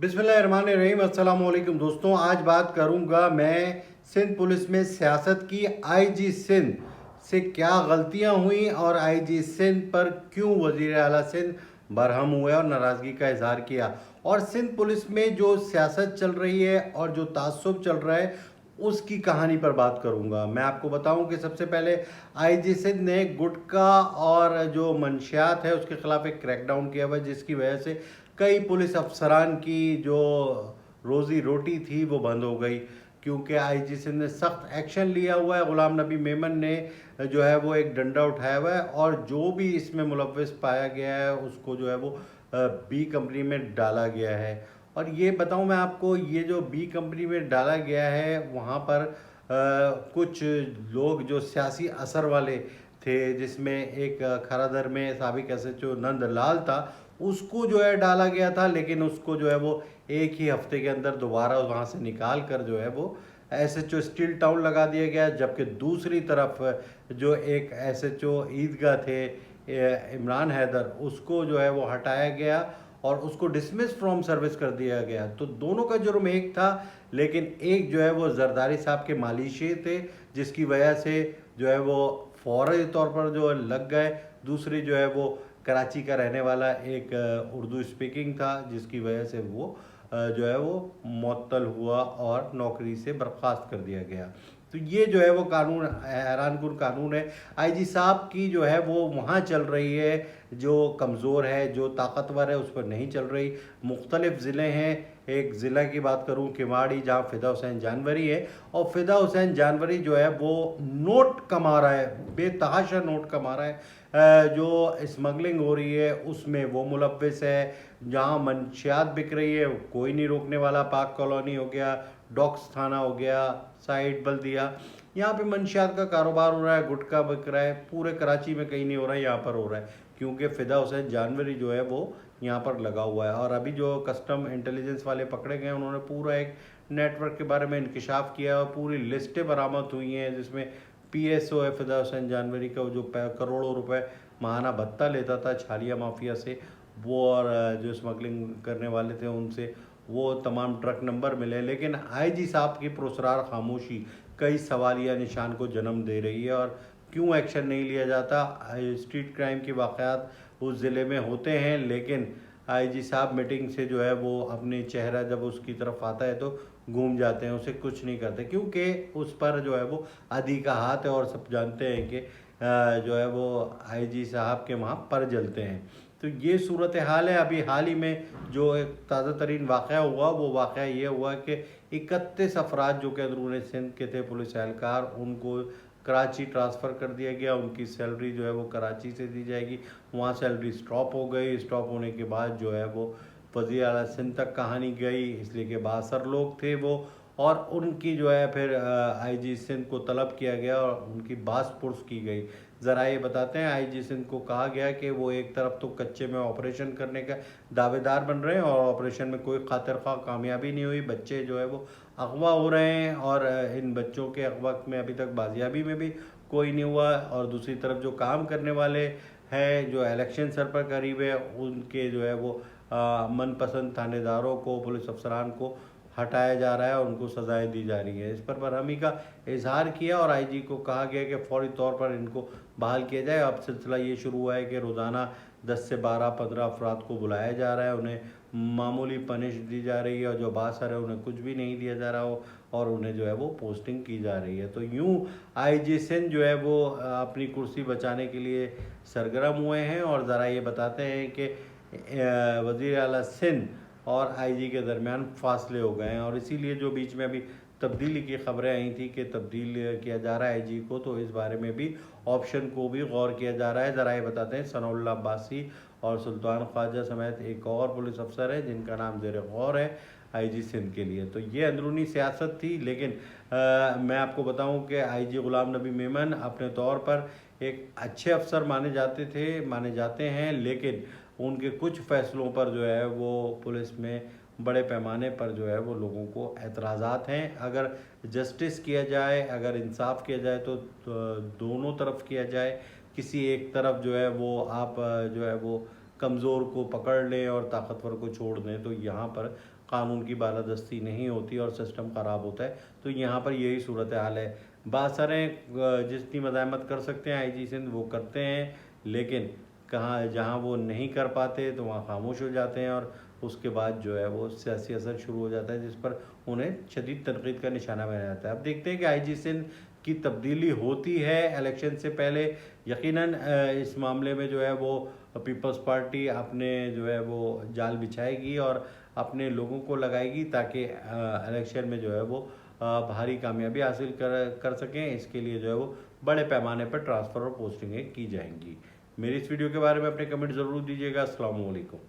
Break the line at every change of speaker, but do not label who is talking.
बिस्मिल्लाहिर्रहमानिर्रहीम। अस्सलाम वालेकुम दोस्तों, आज बात करूंगा मैं सिंध पुलिस में सियासत की। आईजी सिंध से क्या गलतियां हुई और आईजी सिंध पर क्यों वजीर आला सिंध बरहम हुए और नाराज़गी का इजहार किया, और सिंध पुलिस में जो सियासत चल रही है और जो तासुब चल रहा है उसकी कहानी पर बात करूंगा। मैं आपको बताऊं कि सबसे पहले आईजी सिंध ने गुटखा और जो मंशियात है उसके खिलाफ एक क्रैकडाउन किया हुआ है, जिसकी वजह से कई पुलिस अफसरान की जो रोज़ी रोटी थी वो बंद हो गई, क्योंकि आईजी सिंध ने सख्त एक्शन लिया हुआ है। गुलाम नबी मेमन ने जो है वो एक डंडा उठाया हुआ है और जो भी इसमें मुलव्विस पाया गया है उसको जो है वो बी कंपनी में डाला गया है। और ये बताऊं मैं आपको, ये जो बी कंपनी में डाला गया है वहाँ पर कुछ लोग जो सियासी असर वाले थे, जिसमें एक खरादर में साबिक एसएचओ नंदलाल था, उसको जो है डाला गया था, लेकिन उसको जो है वो एक ही हफ्ते के अंदर दोबारा वहाँ से निकाल कर जो है वो एसएचओ स्टील टाउन लगा दिया गया। जबकि दूसरी तरफ जो एक एसएचओ ईदगाह थे इमरान हैदर, उसको जो है वो हटाया गया और उसको डिसमिस फ्रॉम सर्विस कर दिया गया। तो दोनों का जुर्म एक था, लेकिन एक जो है वो जरदारी साहब के मालिशी थे, जिसकी वजह से जो है वो फौरी तौर पर जो लग गए। दूसरी जो है वो कराची का रहने वाला एक उर्दू स्पीकिंग था, जिसकी वजह से वो जो है वो मुअत्तल हुआ और नौकरी से बर्खास्त कर दिया गया। तो ये जो है वो कानून हैरानकुन कानून है। आईजी साहब की जो है वो वहाँ चल रही है, जो कमज़ोर है, जो ताकतवर है, उस पर नहीं चल रही। मुख्तलिफ ज़िले हैं, एक ज़िला की बात करूँ किमाड़ी, जहाँ फ़िदा हुसैन जानवरी है, और फ़िदा हुसैन जानवरी जो है वो नोट कमा रहा है, बेतहाशा नोट कमा रहा है। जो स्मगलिंग हो रही है उसमें वो मुलव्विस है। जहाँ मंशियात बिक रही है कोई नहीं रोकने वाला। पाक कॉलोनी हो गया, डॉक्स थाना हो गया, साइड बल्दिया, यहाँ पे मंशियात का कारोबार हो रहा है, गुटखा बिक रहा है। पूरे कराची में कहीं नहीं हो रहा है, यहाँ पर हो रहा है, क्योंकि फ़िदा हुसैन जानवरी जो है वो यहाँ पर लगा हुआ है। और अभी जो कस्टम इंटेलिजेंस वाले पकड़े गए, उन्होंने पूरा एक नेटवर्क के बारे में इंकशाफ किया और पूरी लिस्टें बरामद हुई हैं, जिसमें पीएसओ है फ़िदा हुसैन जानवरी का, जो करोड़ों रुपए माहाना भत्ता लेता था छालिया माफिया से, वो, और जो स्मगलिंग करने वाले थे उनसे, वो तमाम ट्रक नंबर मिले। लेकिन आईजी साहब की पुरस्रार खामोशी कई सवालिया निशान को जन्म दे रही है। और क्यों एक्शन नहीं लिया जाता? स्ट्रीट क्राइम के वाक़यात उस ज़िले में होते हैं, लेकिन आईजी साहब मीटिंग से जो है वो अपने चेहरा जब उसकी तरफ आता है तो घूम जाते हैं, उसे कुछ नहीं करते, क्योंकि उस पर जो है वो आदि का हाथ है। और सब जानते हैं कि जो है वो आईजी साहब के वहाँ पर जलते हैं। तो ये सूरत हाल है। अभी हाल ही में जो एक ताज़ा तरीन वाक़या हुआ, वो वाक़या ये हुआ कि 31 अफराद जो कि अंदरूनी सिंध के थे पुलिस एहलकार, उनको कराची ट्रांसफ़र कर दिया गया। उनकी सैलरी जो है वो कराची से दी जाएगी। वहाँ सैलरी स्टॉप हो गई। स्टॉप होने के बाद जो है वो वज़ीर आला सिंध तक कहानी गई, इसलिए कि बासर लोग थे वो, और उनकी जो है फिर आईजी सिंध को तलब किया गया और उनकी बास पुर्स की गई। ज़रा ये बताते हैं, आईजी सिंध को कहा गया कि वो एक तरफ तो कच्चे में ऑपरेशन करने का दावेदार बन रहे हैं और ऑपरेशन में कोई खातिर ख्वाह कामयाबी नहीं हुई। बच्चे जो है वो अगवा हो रहे हैं और इन बच्चों के अगवा में अभी तक बाजियाबी में भी कोई नहीं हुआ। और दूसरी तरफ जो काम करने वाले हैं, जो इलेक्शन सर पर करीब है, उनके जो है वो मनपसंद थानेदारों को, पुलिस अफसरान को हटाया जा रहा है और उनको सजाएं दी जा रही है। इस पर बरहमी का इजहार किया और आईजी को कहा गया कि फौरी तौर पर इनको बहाल किया जाए। अब सिलसिला ये शुरू हुआ है कि रोज़ाना 10 से 12-15 अफराद को बुलाया जा रहा है, उन्हें मामूली पनिश दी जा रही है, और जो बासर है उन्हें कुछ भी नहीं दिया जा रहा हो और उन्हें जो है वो पोस्टिंग की जा रही है। तो यूँ आईजी सिंध जो है वो अपनी कुर्सी बचाने के लिए सरगर्म हुए हैं। और ज़रा ये बताते हैं कि वज़ीर आला सिंध और आईजी के दरमियान फासले हो गए हैं, और इसीलिए जो बीच में अभी तब्दीली की खबरें आई थी कि तब्दील किया जा रहा है आईजी को, तो इस बारे में भी ऑप्शन को भी गौर किया जा रहा है। ज़रा ये बताते हैं, सनाउल्लाह अब्बासी और सुल्तान ख्वाजा समेत एक और पुलिस अफसर है जिनका नाम ज़ेर गौर है आईजी सिंध के लिए। तो ये अंदरूनी सियासत थी। लेकिन मैं आपको बताऊं कि आईजी गुलाम नबी मेमन अपने तौर पर एक अच्छे अफसर माने जाते हैं, लेकिन उनके कुछ फ़ैसलों पर जो है वो पुलिस में बड़े पैमाने पर जो है वो लोगों को एतराज़ात हैं। अगर जस्टिस किया जाए, अगर इंसाफ किया जाए, तो दोनों तरफ किया जाए। किसी एक तरफ जो है वो आप जो है वो कमज़ोर को पकड़ लें और ताकतवर को छोड़ दें, तो यहाँ पर कानून की बालादस्ती नहीं होती और सिस्टम ख़राब होता है। तो यहाँ पर यही सूरत हाल है। बासरें जितनी मज़ाहमत कर सकते हैं IG सिंध वो करते हैं, लेकिन कहाँ जहाँ वो नहीं कर पाते तो वहाँ खामोश हो जाते हैं और उसके बाद जो है वो सियासी असर शुरू हो जाता है, जिस पर उन्हें शदीद तनकीद का निशाना बनाया जाता है। अब देखते हैं कि IG सिंध की तब्दीली होती है इलेक्शन से पहले। यकीनन इस मामले में जो है वो पीपल्स पार्टी अपने जो है वो जाल बिछाएगी और अपने लोगों को लगाएगी ताकि इलेक्शन में जो है वो भारी कामयाबी हासिल कर सकें। इसके लिए जो है वो बड़े पैमाने पर ट्रांसफ़र और पोस्टिंगें की जाएंगी। मेरी इस वीडियो के बारे में अपने कमेंट ज़रूर दीजिएगा। अस्सलाम वालेकुम।